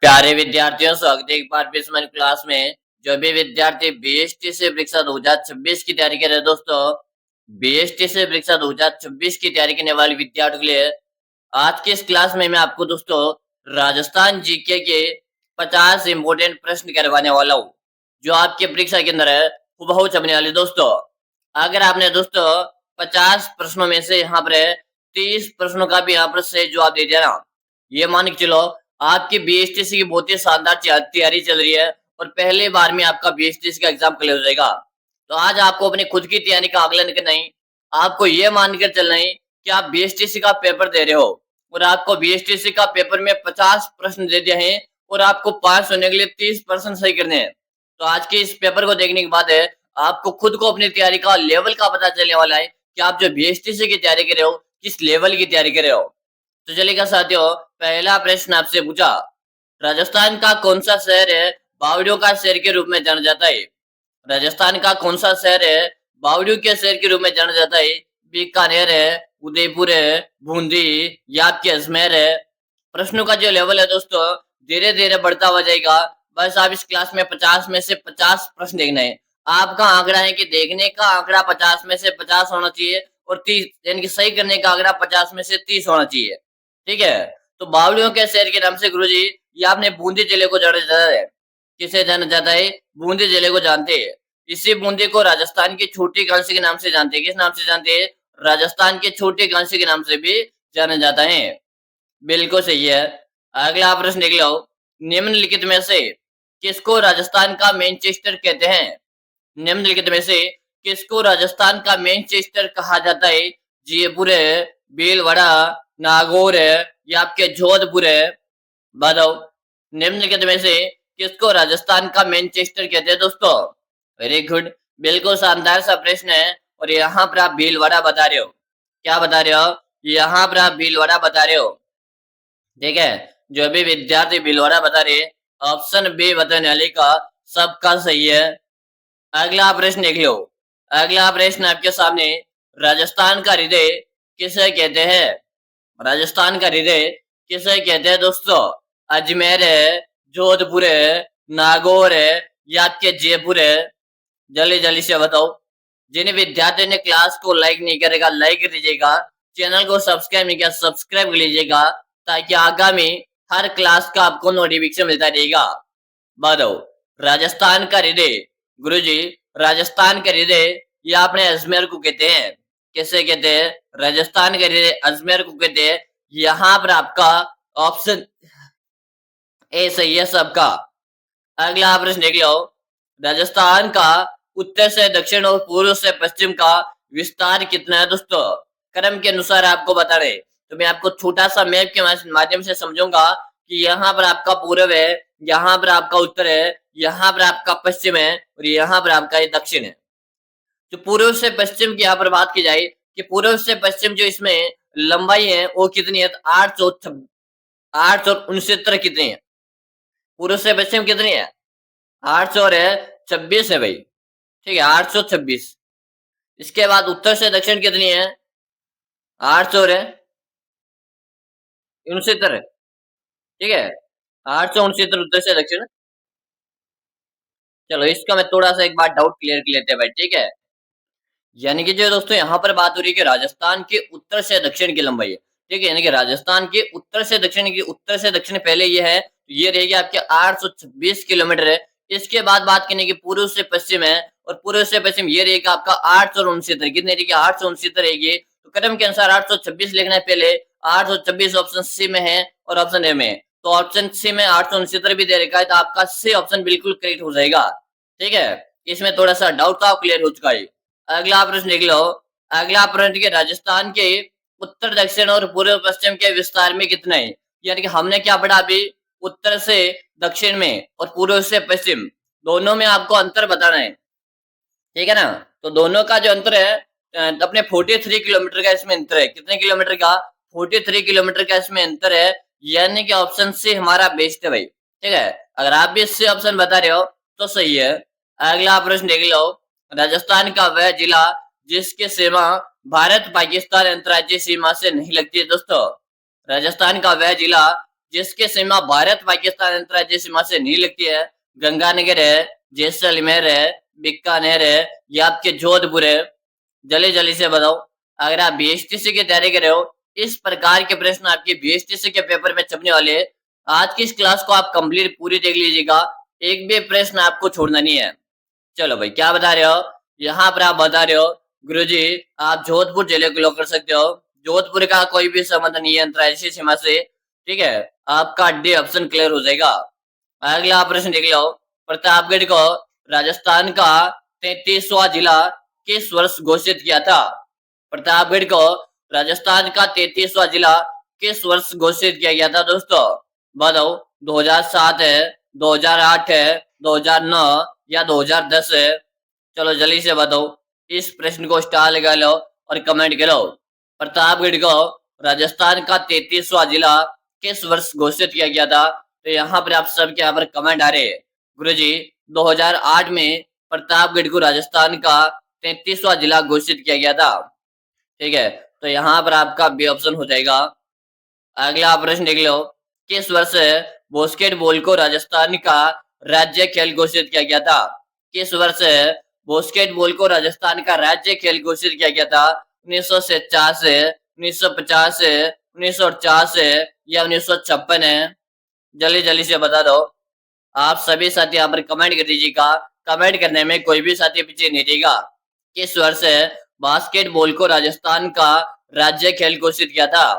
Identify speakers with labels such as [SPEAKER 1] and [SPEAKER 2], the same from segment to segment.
[SPEAKER 1] प्यारे विद्यार्थियों, स्वागत है एक बार फिर से हमारी क्लास में। जो भी विद्यार्थी बीएसटी से परीक्षा 2026 की तैयारी कर रहे हैं दोस्तों, बीएसटी से परीक्षा 2026 की तैयारी करने वाले विद्यार्थियों के लिए आज की इस क्लास में मैं आपको दोस्तों राजस्थान जीके के 50 इंपोर्टेंट प्रश्न करवाने वाला हूँ, जो आपकी परीक्षा के अंदर है हूबहू छपने वाले दोस्तों। अगर आपने दोस्तों 50 प्रश्नों में से यहाँ पर 30 प्रश्नों का भी यहाँ पर सही जवाब दे दिया ना, ये मान के चलो आपकी बीएसटीसी की बहुत ही शानदार तैयारी चल रही है और पहले बार में आपका बीएसटीसी का एग्जाम क्लियर हो जाएगा। तो आज आपको अपनी खुद की तैयारी का आकलन करना ही, आपको ये मानकर चलना ही कि आप बीएसटीसी का पेपर दे रहे हो और आपको बीएसटीसी का पेपर में 50 प्रश्न दे दिए हैं और आपको पास होने के लिए 30% सही करने हैं। तो आज के इस पेपर को देखने के बाद है आपको खुद को अपनी तैयारी का लेवल का पता चलने वाला है कि आप जो बीएसटीसी की तैयारी कर रहे हो किस लेवल की तैयारी कर रहे हो। तो चलिएगा साथियों, पहला प्रश्न आपसे पूछा, राजस्थान का कौन सा शहर है बावड़ियों का शहर के रूप में जाना जाता है? राजस्थान का कौन सा शहर है बावड़ियों के शहर के रूप में जाना जाता है? बीकानेर है, उदयपुर है, बूंदी या आपके अजमेर है? प्रश्नों का जो लेवल है दोस्तों धीरे धीरे बढ़ता हुआ जाएगा। बस आप इस क्लास में 50 में से 50 प्रश्न देखना है। आपका आंकड़ा है कि देखने का आंकड़ा 50 में से 50 होना चाहिए और 30 यानी कि सही करने का आंकड़ा 50 में से 30 होना चाहिए। ठीक है, तो बावड़ियों के शहर के नाम से गुरुजी ये आपने बूंदी जिले को जाना जाता है। किसे जाना जाता है? बूंदी जिले को जानते हैं। इसी बूंदी को राजस्थान की छोटी कांसी के नाम से जानते हैं। किस नाम से जानते हैं? राजस्थान के छोटी कांसी के नाम से भी जाना जाता है। बिल्कुल सही है। अगला प्रश्न देख लो, निम्नलिखित में से किसको राजस्थान का मैनचेस्टर कहते हैं? निम्नलिखित में से किसको राजस्थान का मैनचेस्टर कहा जाता है? जयपुर है, भीलवाड़ा, नागौर है या आपके जोधपुर है? बताओ, निम्नलिखित में से किसको राजस्थान का मैनचेस्टर कहते हैं दोस्तों? वेरी गुड, बिल्कुल शानदार सा प्रश्न है और यहाँ पर आप भीलवाड़ा बता रहे हो। क्या बता रहे हो? यहाँ पर आप भीलवाड़ा बता रहे हो। ठीक है, जो भी विद्यार्थी भीलवाड़ा बता रहे ऑप्शन बी बताने वाले का सबका सही है। अगला प्रश्न देख लो। अगला प्रश्न आपके सामने, राजस्थान का हृदय किसे कहते हैं? राजस्थान का हृदय किसे कहते हैं दोस्तों? अजमेर है, जोधपुर है, नागौर है या आपके जयपुर है? जल्दी जल्दी से बताओ। जिन विद्यार्थियों ने क्लास को लाइक नहीं करेगा लाइक कर दीजिएगा, चैनल को सब्सक्राइब नहीं किया सब्सक्राइब कर लीजिएगा, ताकि आगामी हर क्लास का आपको नोटिफिकेशन मिलता रहेगा। बताओ, राजस्थान का हृदय गुरुजी, राजस्थान का हृदय ये आपने अजमेर को कहते हैं। कैसे कहते हैं? राजस्थान का हृदय अजमेर को कहते हैं। यहाँ पर आपका ऑप्शन ए सही है सबका। अगला प्रश्न देख लो, राजस्थान का उत्तर से दक्षिण और पूर्व से पश्चिम का विस्तार कितना है दोस्तों? क्रम के अनुसार आपको बता रहे, तो मैं आपको छोटा सा मैप के माध्यम से समझूंगा कि यहाँ पर आपका पूर्व है, यहाँ पर आपका उत्तर है, यहाँ पर आपका पश्चिम है और यहाँ पर आपका दक्षिण है। जो पूर्व से पश्चिम की यहाँ पर बात की जाए कि पूर्व से पश्चिम जो इसमें लंबाई है वो कितनी है? 869 कितनी है? पूर्व से पश्चिम कितनी है? 826 है भाई। ठीक है, 826। इसके बाद उत्तर से दक्षिण कितनी है? 869 है। ठीक है, 869 उत्तर से दक्षिण। चलो इसका मैं थोड़ा सा एक बार डाउट क्लियर कर लेते हैं भाई। ठीक है, यानी कि जो दोस्तों यहाँ पर बात हो रही है कि राजस्थान के उत्तर से दक्षिण की लंबाई है। ठीक है, यानी कि राजस्थान के उत्तर से दक्षिण की, उत्तर से दक्षिण पहले ये है, तो ये रहेगी आपके 826 किलोमीटर है। इसके बाद बात करने की पूर्व से पश्चिम है और पूर्व से पश्चिम ये रहेगा आपका 869। कितने रहेगी? 869 रहेगी। तो क्रम के अनुसार 826 लिखना है पहले। 826 ऑप्शन सी में है और ऑप्शन ए में, तो ऑप्शन सी में 869 भी दे रखा है, तो आपका सी ऑप्शन बिल्कुल करेक्ट हो जाएगा। ठीक है, इसमें थोड़ा सा डाउट था, क्लियर हो चुका है। अगला प्रश्न देख लो। अगला प्रश्न के राजस्थान के उत्तर दक्षिण और पूर्व पश्चिम के विस्तार में कितना है? यानी कि हमने क्या पढ़ा अभी? उत्तर से दक्षिण में और पूर्व से पश्चिम दोनों में आपको अंतर बताना है। ठीक है ना, तो दोनों का जो अंतर है अपने 43 किलोमीटर का इसमें अंतर है। कितने किलोमीटर का? 43 किलोमीटर का इसमें अंतर है। यानी कि ऑप्शन सी हमारा बेस्ट है भाई। ठीक है, अगर आप भी इससे ऑप्शन बता रहे हो तो सही है। अगला प्रश्न देख लो। राजस्थान का वह जिला जिसकी सीमा भारत पाकिस्तान अंतर्राज्यीय सीमा से नहीं लगती है दोस्तों। राजस्थान का वह जिला जिसकी सीमा भारत पाकिस्तान अंतर्राज्यीय सीमा से नहीं लगती है। गंगानगर है, जैसलमेर है, बीकानेर है, ये आपके जोधपुर है। जल्दी जल्दी से बताओ। अगर आप बीएसटीसी की तैयारी कर रहे हो, इस प्रकार के प्रश्न आपके बीएसटीसी के पेपर में छपने वाले हैं। आज की इस क्लास को आप कंप्लीट पूरी देख लीजिएगा, एक भी प्रश्न आपको छोड़ना नहीं है। चलो भाई, क्या बता रहे हो? यहाँ पर आप बता रहे हो गुरुजी आप जोधपुर जिले को लॉक कर सकते हो। जोधपुर का कोई भी संबंध नहीं है अंतर्राष्ट्रीय सीमा से। ठीक है, आपका डी ऑप्शन क्लियर हो जाएगा। अगला प्रश्न देख लो। प्रतापगढ़ को राजस्थान का 33वां जिला किस वर्ष घोषित किया था? प्रतापगढ़ को राजस्थान का 33वां जिला किस वर्ष घोषित किया गया था दोस्तों? बताओ। 2007 है, 2008 है, 2009 या 2010 है? चलो जल्दी से बताओ। इस प्रश्न को स्टार लगा लो और कमेंट करो। प्रतापगढ़ को राजस्थान का 33वां जिला किस वर्ष घोषित किया गया था? तो यहाँ पर आप सबके यहाँ पर कमेंट आ रहे हैं गुरुजी 2008 में प्रतापगढ़ को राजस्थान का 33वां जिला घोषित किया गया था। ठीक है, तो यहाँ पर आपका बी ऑप्शन हो जाएगा। अगला प्रश्न देख लो। किस वर्ष बास्केटबॉल को राजस्थान का राज्य खेल घोषित किया गया था? किस वर्ष बास्केटबॉल को राजस्थान का राज्य खेल घोषित किया गया था? 1950 है, 1950 है, 1948 है या 1956 है? जल्दी जल्दी से बता दो। आप सभी साथी यहाँ पर कमेंट कर दीजिएगा। कमेंट करने में कोई भी साथी पीछे नहीं रहेगा। किस वर्ष बास्केटबॉल को राजस्थान का राज्य खेल घोषित किया था?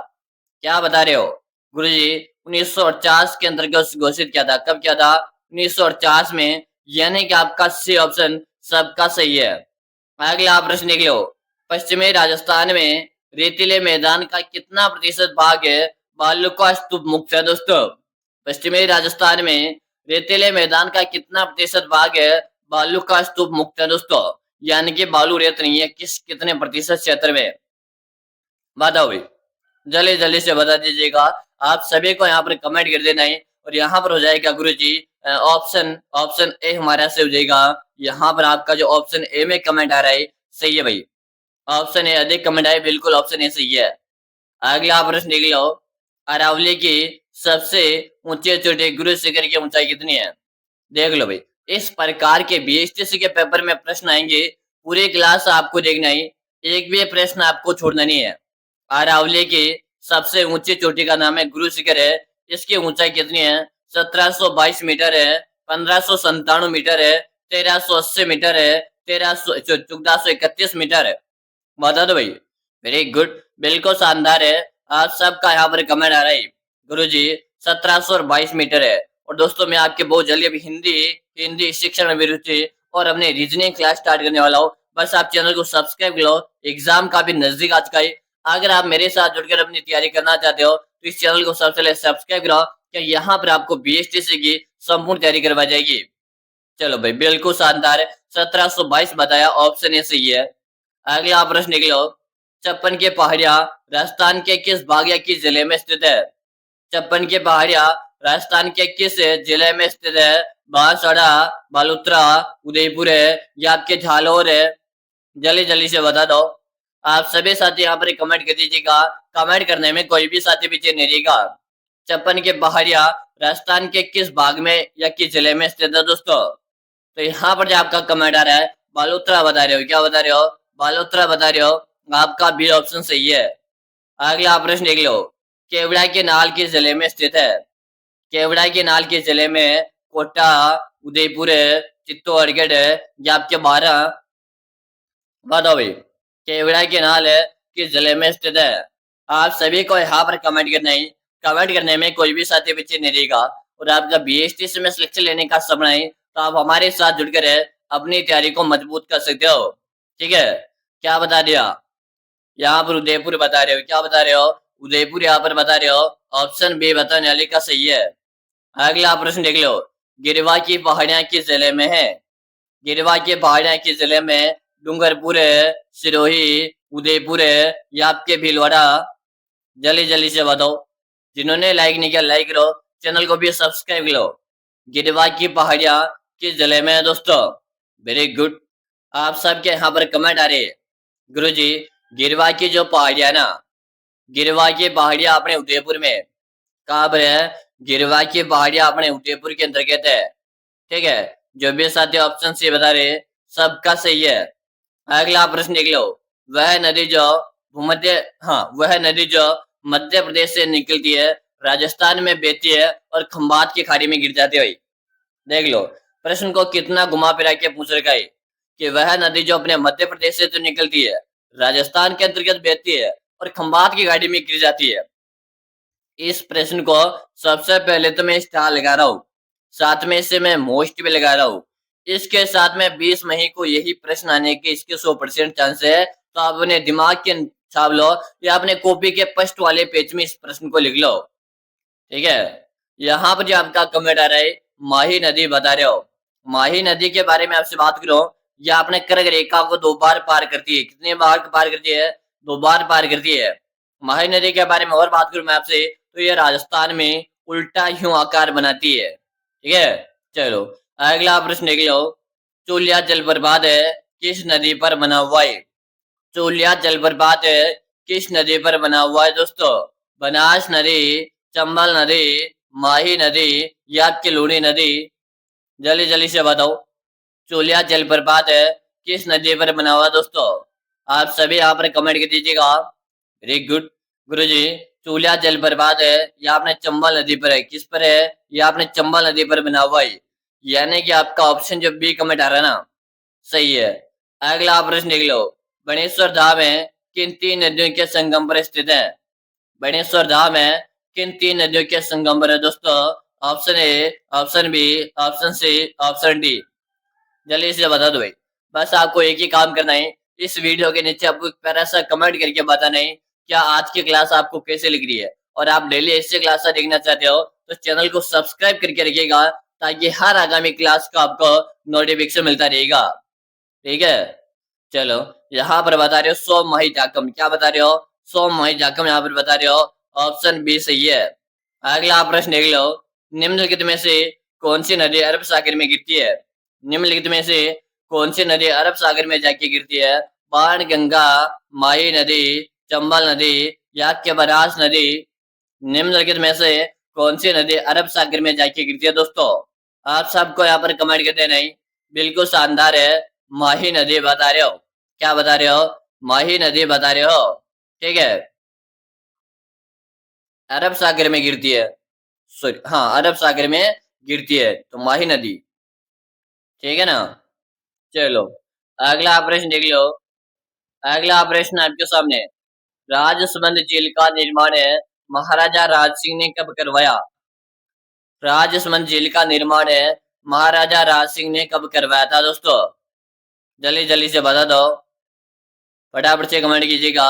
[SPEAKER 1] क्या बता रहे हो गुरुजी? 1950 के अंतर्गत घोषित किया था। कब किया था? 1950 में। यानी कि आपका सी ऑप्शन सबका सही है। अगला प्रश्न देख लो। पश्चिमी राजस्थान में रेतीले मैदान का कितना प्रतिशत भाग है बालू का स्तूप मुक्त है दोस्तों? पश्चिमी राजस्थान में रेतीले मैदान का कितना प्रतिशत भाग है बालू का स्तूप मुक्त है दोस्तों? यानी कि बालू रेत नहीं है, कितने प्रतिशत क्षेत्र में? बताओ भाई, जल्दी जल्दी से बता दीजिएगा। आप सभी को यहाँ पर कमेंट कर देना है और यहाँ पर हो जाएगा गुरुजी ऑप्शन ऑप्शन ए हमारा से हो जाएगा। यहाँ पर आपका जो ऑप्शन ए में कमेंट आ रहा है सही है भाई। ऑप्शन ए अधिक कमेंट आए, बिल्कुल ऑप्शन ए सही है। अगला प्रश्न देख लो। अरावली की सबसे ऊंचे चोटी गुरु शिखर की ऊंचाई कितनी है? देख लो भाई, इस प्रकार के बीएसटीसी के पेपर में प्रश्न आएंगे, पूरी क्लास आपको देखना है, एक भी प्रश्न आपको छोड़ना नहीं है। अरावली की सबसे ऊंची चोटी का नाम है गुरु शिखर है। इसकी ऊंचाई कितनी है? 1722 मीटर है, 1597 मीटर है, 1380 मीटर है, 1431 मीटर है? बता दो भाई। वेरी गुड, बिल्कुल शानदार है। आप सबका यहाँ पर कमेंट आ रहा है गुरुजी 1722 मीटर है। और दोस्तों मैं आपके बहुत जल्दी अभी हिंदी शिक्षण में भी रुचि और अपने रीजनिंग क्लास स्टार्ट करने वाला हूँ। बस आप चैनल को सब्सक्राइब कर लो, एग्जाम का भी नजदीक आ चुका है। अगर आप मेरे साथ जुड़कर अपनी तैयारी करना चाहते हो तो इस चैनल को सबसे पहले सब्सक्राइब करो, क्या यहाँ पर आपको बीएसटीसी की संपूर्ण तैयारी करवाई जाएगी। चलो भाई, बिल्कुल शानदार है। 1722 बताया, ऑप्शन ए सही है। अगला प्रश्न देख लो। छप्पन के पहाड़िया राजस्थान के किस भाग या किस जिले में स्थित है? छप्पन के पहाड़िया राजस्थान के किस जिले में स्थित है? बांसवाड़ा, बालोतरा, उदयपुर है या आपके झालोर है? जल्दी जल्दी से बता दो। आप सभी साथी यहाँ पर कमेंट कर दीजिएगा। कमेंट करने में कोई भी साथी पीछे नहीं रहेगा। छप्पन के पहाड़िया राजस्थान के किस भाग में या किस जिले में स्थित है दोस्तों? तो यहाँ पर जो आपका कमेंट आ रहा है बालोतरा बता रहे हो। क्या बता रहे हो? बालोतरा बता रहे हो। आपका बी ऑप्शन सही है। अगला प्रश्न देख लो। केवड़ा के नाल किस जिले में स्थित है? केवड़ा के नाल किस जिले में? कोटा, उदयपुर है, चित्तौड़गढ़ है या आपके 12? बताओ भाई, केवड़ा के नाल है किस जिले में स्थित है? आप सभी को यहाँ पर कमेंट करना है। कमेंट करने में कोई भी साथी पीछे नहीं रहेगा। और आपका बीएसटीसी में सिलेक्शन लेने का समय है तो आप हमारे साथ जुड़कर अपनी तैयारी को मजबूत कर सकते हो। ठीक है, क्या बता दिया? यहाँ पर उदयपुर बता रहे हो। क्या बता रहे हो? उदयपुर यहाँ पर बता रहे हो। ऑप्शन बी बताने वाले का सही है। अगला प्रश्न देख लो। गिरवा की पहाड़ियां किस जिले में है? गिरवा की पहाड़ियां किस जिले में? डूंगरपुर है, सिरोही, उदयपुर है या आपके भीलवाड़ा? जल्दी जल्दी से बताओ। जिन्होंने लाइक नहीं किया लाइक करो, चैनल को भी सब्सक्राइब करो। गिरवा की पहाड़ियां किस जिले में है दोस्तों? वेरी गुड, आप सबके यहाँ पर कमेंट आ रहे हैं गुरुजी गिरवा की जो पहाड़ियां ना, गिरवा की पहाड़ियां अपने उदयपुर में। कहाँ पर है? गिरवा की पहाड़ियां अपने उदयपुर के अंतर्गत है। ठीक है, जो भी साथी ऑप्शन सी बता रहे सबका सही है। अगला प्रश्न देख लो। वह नदी जो भूमध्य वह नदी जो मध्य प्रदेश से निकलती है, राजस्थान में बहती है और खंबात की खाड़ी में गिर जाती है। देख लो, प्रश्न को कितना घुमा फिरा के पूछ रखा है कि वह नदी जो अपने मध्य प्रदेश से तो निकलती है, राजस्थान के अंतर्गत बहती है और खंबात की खाड़ी में गिर जाती है। इस प्रश्न को सबसे पहले तो मैं स्टार लगा रहा हूँ, साथ में इसे मैं मोस्ट भी लगा रहा हूँ। इसके साथ में 20 मई को यही प्रश्न आने के इसके 100% चांस है। तो आप अपने दिमाग के छाप लो या अपने कॉपी के फर्स्ट वाले पेज में इस प्रश्न को लिख लो। ठीक है, यहाँ पर जो आपका कमेंट आ रहा है माही नदी बता रहे हो। माही नदी के बारे में आपसे बात करो, यह अपने कर्क रेखा को 2 बार पार करती है। कितने बार पार करती है? 2 बार पार करती है। माही नदी के बारे में और बात करूं मैं आपसे, तो ये राजस्थान में उल्टा यूं आकार बनाती है। ठीक है, चलो अगला प्रश्न देख लो। चूलिया जलप्रपात है किस नदी पर बना हुआ है? चूलिया जलप्रपात है किस नदी पर बना हुआ है दोस्तों? बनास नदी, चंबल नदी, माही नदी या किलूनी नदी? जल्दी जल्दी से बताओ। चूलिया जलप्रपात है किस नदी पर बना हुआ दोस्तों? आप सभी यहाँ पर कमेंट कर दीजिएगा। वेरी गुड गुरुजी। चूलिया जलप्रपात है या आपने चंबल नदी पर है। किस पर है? या आपने चंबल नदी पर बना हुआ है, यानी कि आपका ऑप्शन जो बी कमेंट आ रहा है ना, सही है। अगला प्रश्न देख लो। बनेश्वर धाम है किन 3 नदियों के संगम पर स्थित है? बनेश्वर धाम है किन 3 नदियों के संगम पर है दोस्तों? Option A, option B, option C, option D? जल्दी से बता दो भाई। बस आपको एक ही काम करना है, इस वीडियो के नीचे आपको एक प्यारा सा कमेंट करके बताना है क्या आज की क्लास आपको कैसे लग रही है। और आप डेली ऐसे क्लास देखना चाहते हो तो चैनल को सब्सक्राइब करके रखिएगा, ताकि हर आगामी क्लास का आपको नोटिफिकेशन मिलता रहेगा। ठीक है, चलो यहाँ पर बता रहे हो सोम माही जाकम। क्या बता रहे हो? सोम माही जाकम यहाँ पर बता रहे हो। ऑप्शन बी सही है। अगला प्रश्न देख लो। निम्नलिखित में से कौन सी नदी अरब सागर में गिरती है? निम्नलिखित में से कौन सी नदी अरब सागर में जाके गिरती है? बाण गंगा, माही नदी, चंबल नदी या के बनास नदी? निम्नलिखित में से कौन सी नदी अरब सागर में जाके गिरती है दोस्तों? आप सबको यहाँ पर कमेंट कर देना है। बिल्कुल शानदार है, माही नदी बता रहे हो। क्या बता रहे हो? माही नदी बता रहे हो। ठीक है, अरब सागर में गिरती है। सॉरी, अरब सागर में गिरती है तो माही नदी। ठीक है ना, चलो अगला प्रश्न देख लो। अगला प्रश्न आपके सामने। राजसमंद झील का निर्माण है महाराजा राज सिंह ने कब करवाया? राजसमंद झील का निर्माण है महाराजा राज सिंह ने कब करवाया था दोस्तों? जल्दी जल्दी से बता दो, फटाफट से कमेंट कीजिएगा।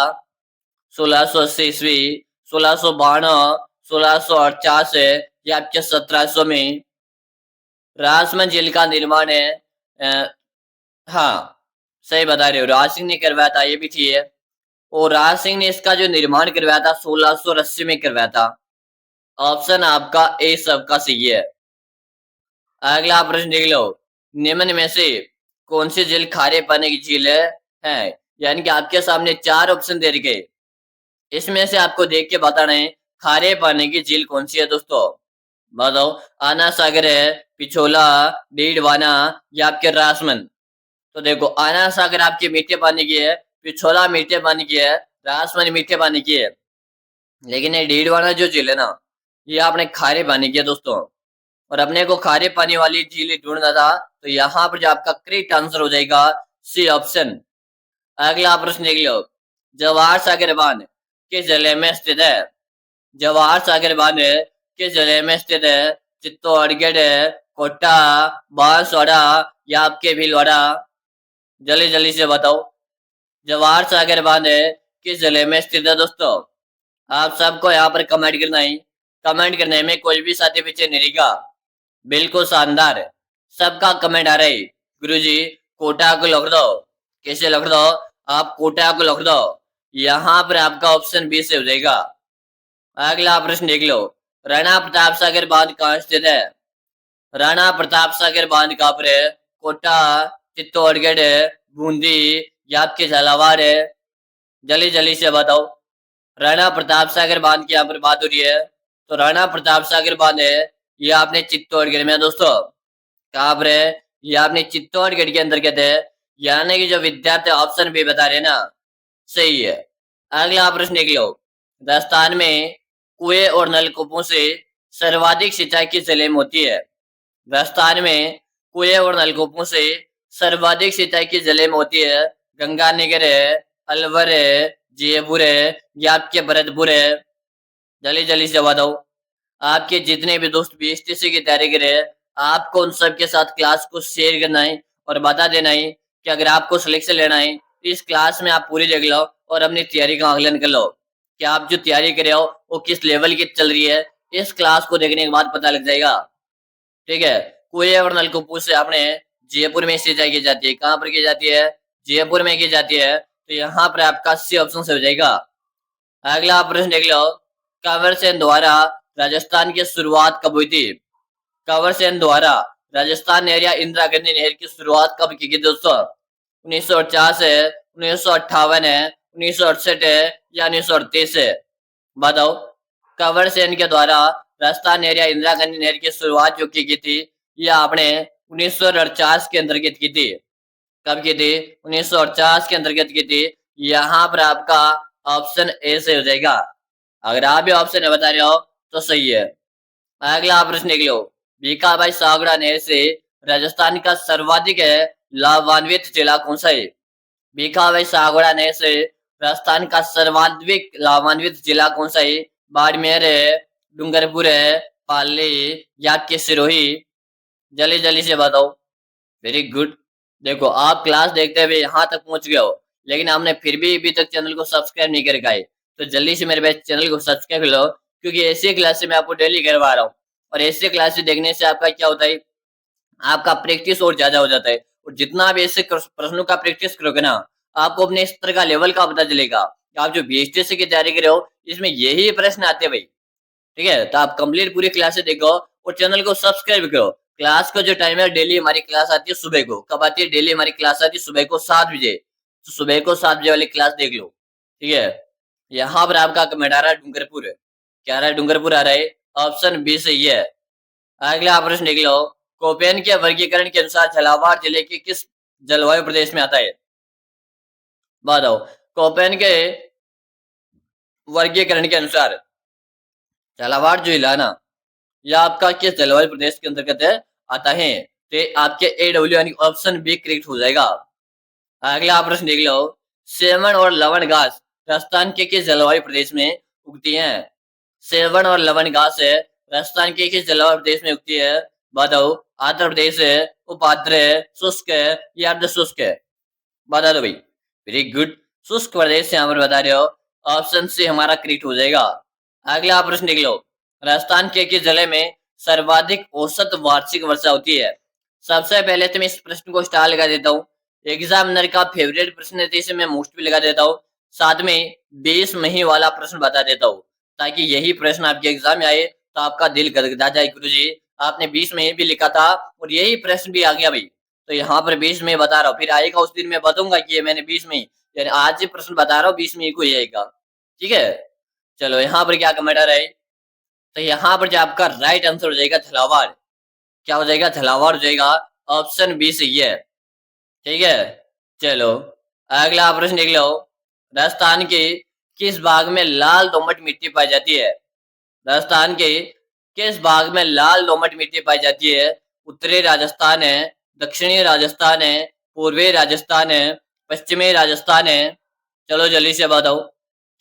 [SPEAKER 1] 1680 ईस्वी, 1692, 1648 या आपके 1700 में? राजसमंद झील का निर्माण है हाँ, सही बता रहे हो, राज सिंह ने करवाया था, ये भी थी है। और राज सिंह ने इसका जो निर्माण करवाया था 1680 में करवाया था। ऑप्शन आपका ए सबका सही है। अगला प्रश्न देख लो। निम्न में से कौन सी झील खारे पानी की झील है? यानी कि आपके सामने 4 ऑप्शन दे रखे, इसमें से आपको देख के बताना है खारे पानी की झील कौन सी है दोस्तों। बताओ, आना सागर है, पिछोला, डीडवाना या आपके राजमंद? तो देखो, आना सागर आपके मीठे पानी की है, पिछोला मीठे पानी की है, राजमंद मीठे पानी की है। लेकिन ये डीडवाना जो झील है ना, ये आपने खारे पानी की है दोस्तों। और अपने को खारे पानी वाली झील ढूंढना था, तो यहाँ पर जो आपका करेक्ट आंसर हो जाएगा सी ऑप्शन। अगला प्रश्न देख लो। जवाहर सागर बांध किस जिले में स्थित है? जवाहर सागर बांध किस जिले में स्थित है? चित्तौड़गढ़, कोटा, बांसवाड़ा या आपके भीलवाड़ा? जल्दी जल्दी से बताओ। जवाहर सागर बांध किस जिले में स्थित है दोस्तों? आप सबको यहाँ पर कमेंट करना है। कमेंट करने में कोई भी साथी पीछे नहीं रहेगा। बिल्कुल शानदार, सबका कमेंट आ रहा है। गुरुजी कोटा को लिख दो। कैसे लिख दो? आप कोटा को लिख दो। यहाँ पर आपका ऑप्शन बी से हो जाएगा। अगला प्रश्न देख लो। राणा प्रताप सागर बांध कहाँ स्थित है? राणा प्रताप सागर बांध कहाँ पर है? कोटा, चित्तौड़गढ़, बूंदी या आपके झालावाड़ है? जल्दी जल्दी से बताओ। राणा प्रताप सागर बांध की यहाँ पर बात हो रही है, तो राणा प्रताप सागर बांध है ये आपने चित्तौड़गढ़ में दोस्तों। कहाँ पर है? ये आपने चित्तौड़गढ़ के अंतर्गत है। यानी कि जो विद्यार्थी ऑप्शन बी बता रहे ना, सही है। अगला प्रश्न देख लो। राजस्थान में कुएं और नलकूपों से सर्वाधिक सिंचाई किस जिले में होती है? राजस्थान में कुएं और नलकूपों से सर्वाधिक सिंचाई किस जिले में होती है? गंगानगर है, अलवर है, जयपुर है या आपके भरतपुर है? जल्दी जल्दी से बता दो। आपके जितने भी दोस्त बीएसटीसी की तैयारी कर रहे हैं, आपको उन सब के साथ क्लास को शेयर करना है और बता देना है कि अगर आपको सिलेक्शन लेना है तो इस क्लास में आप पूरी देख लो और अपनी तैयारी का आकलन कर लो कि आप जो तैयारी कर रहे हो वो किस लेवल की चल रही है। इस क्लास को देखने के बाद पता लग जाएगा। ठीक है। कुएं और नलकूपों से आपने जयपुर में सिंचाई की जाती है। कहाँ पर की जाती है? जयपुर में की जाती है। तो यहाँ पर आपका सी ऑप्शन से हो जाएगा। अगला प्रश्न देख लो। कंवर सेन द्वारा राजस्थान की शुरुआत कब हुई थी? कंवर सेन द्वारा राजस्थान नहर या इंदिरा गांधी नहर की शुरुआत कब की गई दोस्तों? 1950 है, 1958 है, 1968 है या 1938 है? बताओ। कंवर सेन के द्वारा राजस्थान नहर या इंदिरा गांधी नहर की शुरुआत जो की गई थी यह आपने 1948 के अंतर्गत की थी। कब की थी? 1948 के अंतर्गत की थी। यहाँ पर आपका ऑप्शन ए से हो जाएगा। अगर आप भी ऑप्शन ए बता रहे हो तो सही है। अगला प्रश्न देख लो। भीखाभाई सागड़ा नहर से राजस्थान का सर्वाधिक लाभान्वित जिला कौन सा है? भीखाभाई सागड़ा नहर से राजस्थान का सर्वाधिक लाभान्वित जिला कौन सा है? बाड़मेर है, डूंगरपुर है, पाली या के सिरोही? जल्दी जल्दी से बताओ। Very good. देखो आप क्लास देखते हुए यहाँ तक पहुंच गए हो, लेकिन आपने फिर भी अभी तक चैनल को सब्सक्राइब नहीं कर रखा है, तो जल्दी से मेरे भाई चैनल को सब्सक्राइब कर लो, क्योंकि ऐसी क्लास से मैं आपको डेली करवा रहा हूँ। और ऐसे क्लास देखने से आपका क्या होता है, आपका प्रैक्टिस और ज्यादा हो जाता है। और जितना आप ऐसे प्रश्नों का प्रैक्टिस करोगे ना, आपको अपने स्तर का लेवल का पता चलेगा कि आप जो बीएसटीसी की तैयारी कर रहे हो इसमें यही प्रश्न आते हैं भाई। ठीक है। तो आप कंप्लीट पूरी क्लासेस देखो और चैनल को सब्सक्राइब करो। क्लास का जो टाइम है, डेली हमारी क्लास आती है सुबह को। कब आती है? डेली हमारी क्लास आती है सुबह को 7 बजे। तो सुबह को 7 बजे वाली क्लास देख लो। ठीक है। यहाँ पर आपका कमेंट आ रहा है डूंगरपुर। क्या आ रहा है? डूंगरपुर आ रहा है। ऑप्शन बी सही है। अगला प्रश्न देख लो। कोपेन के वर्गीकरण के अनुसार झालावाड़ जिले के किस जलवायु प्रदेश में आता है? बताओ। कोपेन के वर्गीकरण के अनुसार झालावाड़ जो जिला ना, यह आपका किस जलवायु प्रदेश के अंतर्गत है आता है? तो आपके AW यानी ऑप्शन बी करेक्ट हो जाएगा। अगला प्रश्न देख लो। सेवन और लवण घास राजस्थान के किस जलवायु प्रदेश में उगती हैं? सेवन और लवण घास है राजस्थान के किस जलवायु प्रदेश में उगती है? बताओ। आंध्र प्रदेश है, उपाद्र है, शुष्क है या अर्ध शुष्क है? बता दो भाई। Very good. शुष्क प्रदेश से यहाँ पर बता रहे हो। ऑप्शन सी हमारा करेक्ट हो जाएगा। अगला प्रश्न देख लो। राजस्थान के किस जिले में सर्वाधिक औसत वार्षिक वर्षा होती है? सबसे पहले तो मैं इस प्रश्न को स्टार लगा देता हूँ। एग्जामिनर का फेवरेट प्रश्न है, तो इसे मैं मोस्ट भी लगा देता हूँ। साथ में 20 मही वाला प्रश्न बता देता हूँ, ताकि यही प्रश्न आपके एग्जाम में आए तो आपका दिल गदगदा जाए। गुरुजी आपने 20 मई भी लिखा था और यही प्रश्न भी आ गया भाई। तो यहाँ पर 20 मई बता रहा हूँ, फिर आएगा उस दिन मैं बताऊंगा कि ये मैंने 20 मई, यानी आज ही प्रश्न बता रहा हूँ 20 मई को ही आएगा। ठीक है। चलो यहाँ पर क्या कमेंट आ रहा है? तो यहाँ पर जो आपका राइट आंसर हो जाएगा झालावाड़। क्या हो जाएगा? झालावाड़ हो जाएगा। ऑप्शन बी सही है। ठीक है। चलो अगला प्रश्न देख लो। राजस्थान के किस भाग में लाल दोमट मिट्टी पाई जाती है? राजस्थान के किस भाग में लाल दोमट मिट्टी पाई जाती है? उत्तरी राजस्थान है, दक्षिणी राजस्थान है, पूर्वी राजस्थान है, पश्चिमी राजस्थान है? चलो जल्दी से बताओ।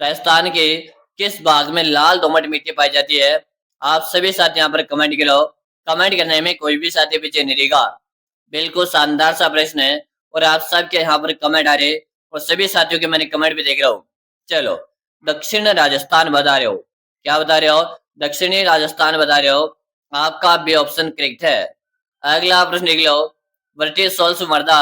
[SPEAKER 1] राजस्थान के किस भाग में लाल दोमट मिट्टी पाई जाती है? आप सभी साथी यहाँ पर कमेंट करो। कमेंट करने में कोई भी साथी पीछे नहीं रहेगा। बिल्कुल शानदार सा प्रश्न है और आप सबके यहाँ पर कमेंट आ रहे और सभी साथियों के मैंने कमेंट भी देख रहा हूँ। चलो दक्षिण राजस्थान बता रहे हो। क्या बता रहे हो? दक्षिणी राजस्थान बता रहे हो। आपका बी ऑप्शन करेक्ट है। अगला प्रश्न देख लो। ब्रिटिश सोल्स मर्दा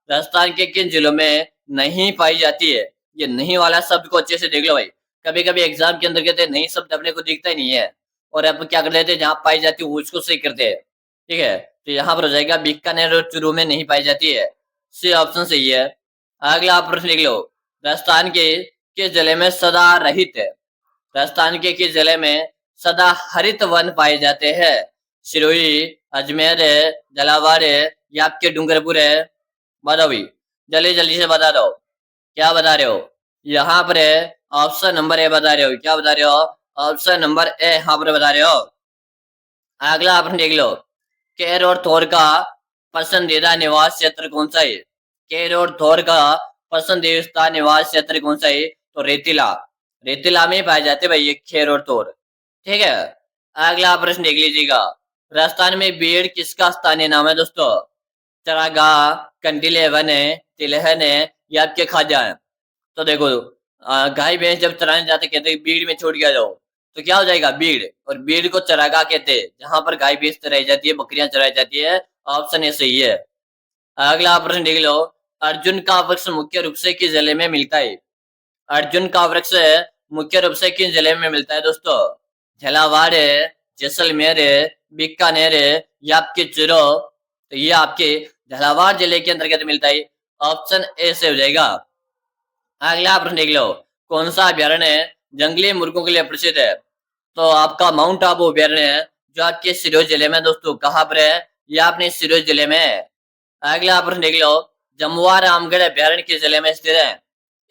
[SPEAKER 1] राजस्थान के किन जिलों में नहीं पाई जाती है? ये नहीं वाला शब्द को अच्छे से देख लो भाई। कभी कभी एग्जाम के अंदर कहते हैं नहीं शब्द अपने को दिखता ही नहीं है, और अब क्या कर देते हैं जहाँ पाई जाती है उसको सही करते हैं। ठीक है। तो यहाँ पर हो जाएगा बीकानेर और चूरू में नहीं पाई जाती है। सी ऑप्शन सही है। अगला प्रश्न लिख लो। राजस्थान के किस जिले में सदा रहित है? राजस्थान के किस जिले में सदा हरित वन पाए जाते हैं? सिरोही, अजमेर है, झालावाड़ है या आपके डूंगरपुर है? बताओ भाई, जल्दी जल्दी से बता दो। क्या बता रहे हो? यहाँ पर है ऑप्शन नंबर ए बता रहे हो। क्या बता रहे हो? ऑप्शन नंबर ए यहाँ पर बता रहे हो। अगला आपने देख लो, केर और थोर का पसंदीदा निवास क्षेत्र कौन सा है? केर और थोर का पसंदीदा निवास क्षेत्र कौन सा है? तो रेतिला, रेतिला में पाए जाते भाई ये खेर और थोर। ठीक है, अगला प्रश्न देख लीजिएगा। राजस्थान में बीड़ किसका स्थानीय नाम है दोस्तों? चरागाह, कंटीले वन है, तिलहन है या आपके खाजा है? तो देखो, गाय भैंस जब चराने जाते कहते हैं बीड़ में छोड़ के आ जाओ, तो क्या हो जाएगा? बीड़। और बीड़ को चरागाह कहते हैं जहां पर गाय भैंस चराई जाती है, बकरियां चराई जाती है। ऑप्शन ए सही है। अगला प्रश्न देख लो, अर्जुन का वृक्ष मुख्य रूप से किस जिले में मिलता है? अर्जुन का वृक्ष मुख्य रूप से किस जिले में मिलता है दोस्तों? झालावाड़ है, जैसलमेर है, बीकानेर है या आपके चुरू? तो ये आपके झालावाड़ जिले के अंतर्गत मिलता है। ऑप्शन ए से हो जाएगा। अगला प्रश्न देख लो, कौन सा अभ्यारण्य जंगली मुर्गों के लिए प्रसिद्ध है? तो आपका माउंट आबू अभ्यारण्य है जो आपके सिरोही जिले में दोस्तों। कहाँ पर है? ये अपने सिरोही जिले में है। अगला प्रश्न देख लो, जमुआ रामगढ़ अभ्यारण्य किस जिले में स्थित है?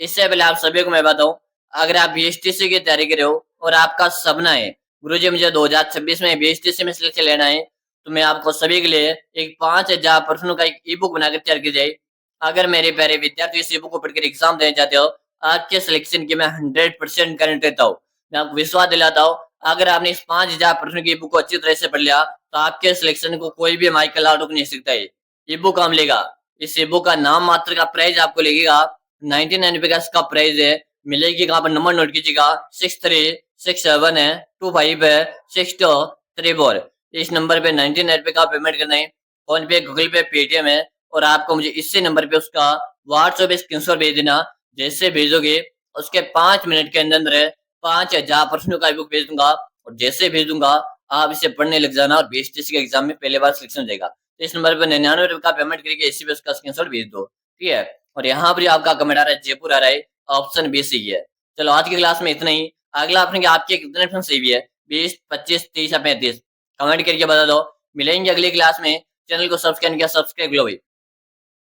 [SPEAKER 1] इससे पहले आप सभी को मैं बताऊं, अगर आप बीएसटीसी की तैयारी कर रहे हो और आपका सपना है गुरुजी मुझे 2026 में बीएसटीसी में सिलेक्शन लेना है, तो मैं आपको सभी के लिए एक 5000 प्रश्नों का एक ई बुक बनाकर तैयार की जाए। अगर मेरे प्यारे विद्यार्थी इस ई बुक को पढ़कर एग्जाम देना चाहते हो, आपके सिलेक्शन की मैं 100% गारंटी देता हूँ। मैं आपको विश्वास दिलाता हूँ, अगर आपने इस 5000 प्रश्नों की बुक को अच्छी तरह से पढ़ लिया तो आपके सिलेक्शन को कोई भी माइकल आउट नहीं सकता है। ई बुक हम लेगा, इस ई बुक का नाम मात्र का प्राइस आपको लगेगा 99 का इसका प्राइस है। मिलेगी कहाँ पर? नंबर नोट कीजिएगा, 6367 है 25 है 6234। इस नंबर पे 99 का पेमेंट करना है। फोन पे, गूगल पे, पेटीएम है और आपको मुझे इसी नंबर पे उसका व्हाट्सएप पे स्क्रीनशॉट भेज देना। जैसे भेजोगे उसके 5 मिनट के अंदर 5000 प्रश्नों का बुक भेज दूंगा और जैसे भेज दूंगा आप इसे पढ़ने लग जाना और बीएसटीसी के एग्जाम में पहले बार सिलेक्शन हो जाएगा। तो इस नंबर पर 99 का पेमेंट करके इसी पे उसका स्क्रीनशॉट भेज दो। ठीक है, और यहाँ पर आपका कमेंट आ रहा है जयपुर आ रहा है, ऑप्शन बी सही है। चलो आज की क्लास में इतना ही। अगला आपने आपके कितने ऑप्शन सही भी है? 20, 25, 30 या 35? कमेंट करके बता दो। मिलेंगे अगली क्लास में। चैनल को सब्सक्राइब किया, सब्सक्राइब लो भाई।